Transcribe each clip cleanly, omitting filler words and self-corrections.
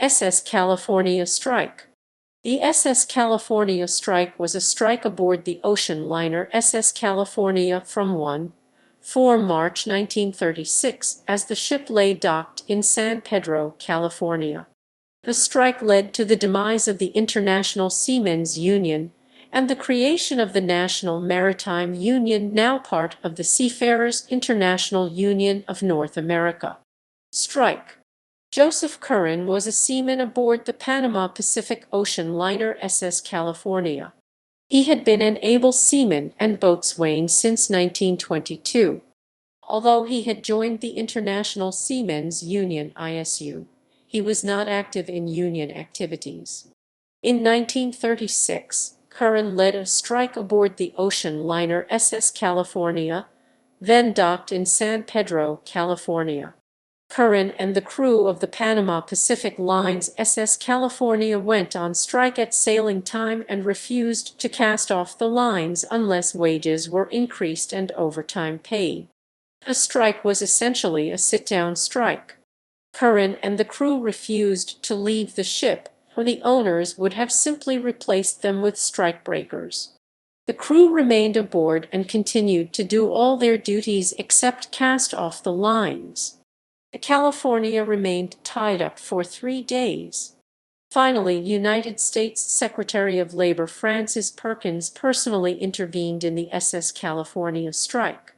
SS California strike. The SS California strike was a strike aboard the ocean liner SS California from 1-4 March 1936 as the ship lay docked in San Pedro, California. The strike led to the demise of the International Seamen's Union and the creation of the National Maritime Union, now part of the Seafarers International Union of North America. Strike. Joseph Curran was a seaman aboard the Panama Pacific Ocean liner SS California. He had been an able seaman and boatswain since 1922. Although he had joined the International Seamen's Union (ISU), he was not active in union activities. In 1936, Curran led a strike aboard the ocean liner SS California, then docked in San Pedro, California. Curran and the crew of the Panama Pacific Line's SS California went on strike at sailing time and refused to cast off the lines unless wages were increased and overtime paid. The strike was essentially a sit-down strike. Curran and the crew refused to leave the ship, or the owners would have simply replaced them with strikebreakers. The crew remained aboard and continued to do all their duties except cast off the lines. The California remained tied up for 3 days. Finally, United States Secretary of Labor Francis Perkins personally intervened in the SS California strike.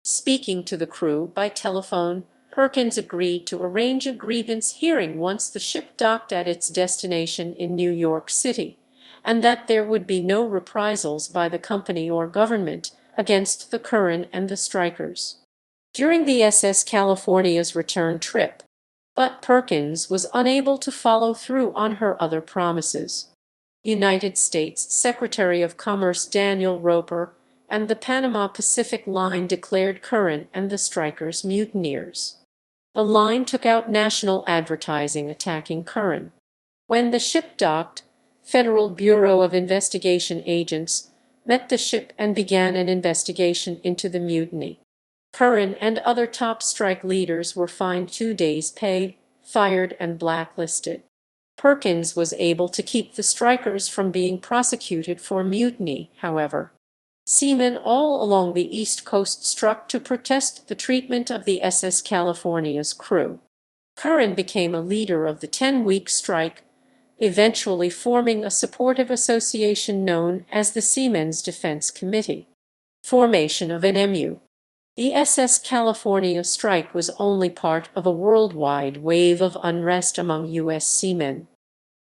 Speaking to the crew by telephone, Perkins agreed to arrange a grievance hearing once the ship docked at its destination in New York City, and that there would be no reprisals by the company or government against the Curran and the strikers during the SS California's return trip. But Perkins was unable to follow through on her other promises. United States Secretary of Commerce Daniel Roper and the Panama Pacific Line declared Curran and the strikers mutineers. The line took out national advertising attacking Curran. When the ship docked, Federal Bureau of Investigation agents met the ship and began an investigation into the mutiny. Curran and other top strike leaders were fined 2 days' pay, fired, and blacklisted. Perkins was able to keep the strikers from being prosecuted for mutiny, however. Seamen all along the East Coast struck to protest the treatment of the SS California's crew. Curran became a leader of the 10-week strike, eventually forming a supportive association known as the Seamen's Defense Committee. Formation of NMU. The SS California strike was only part of a worldwide wave of unrest among U.S. seamen.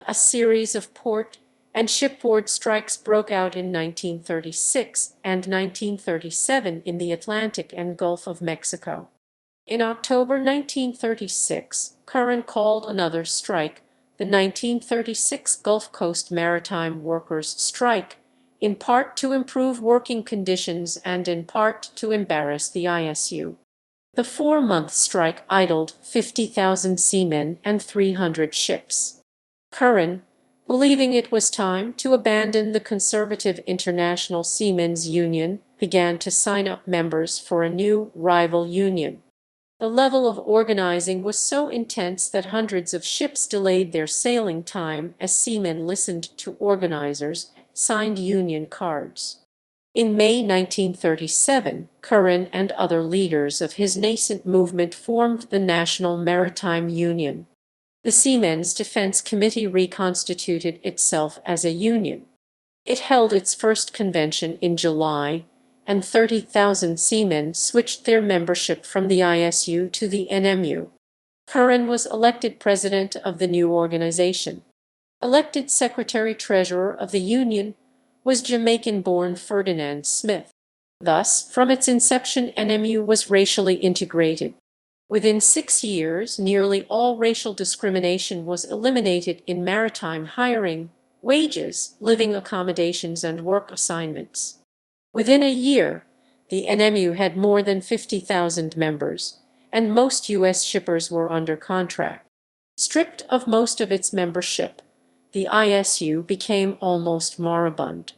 A series of port and shipboard strikes broke out in 1936 and 1937 in the Atlantic and Gulf of Mexico. In October 1936, Curran called another strike, the 1936 Gulf Coast Maritime Workers' Strike, in part to improve working conditions and in part to embarrass the ISU. The 4-month strike idled 50,000 seamen and 300 ships. Curran, believing it was time to abandon the conservative International Seamen's Union, began to sign up members for a new rival union. The level of organizing was so intense that hundreds of ships delayed their sailing time as seamen listened to organizers, signed union cards. In May 1937, Curran and other leaders of his nascent movement formed the National Maritime Union. The Seamen's Defense Committee reconstituted itself as a union. It held its first convention in July, and 30,000 seamen switched their membership from the ISU to the NMU. Curran was elected president of the new organization. Elected secretary-treasurer of the union was Jamaican-born Ferdinand Smith. Thus, from its inception, NMU was racially integrated. Within 6 years, nearly all racial discrimination was eliminated in maritime hiring, wages, living accommodations, and work assignments. Within a year, the NMU had more than 50,000 members, and most U.S. shippers were under contract. Stripped of most of its membership, the ISU became almost moribund.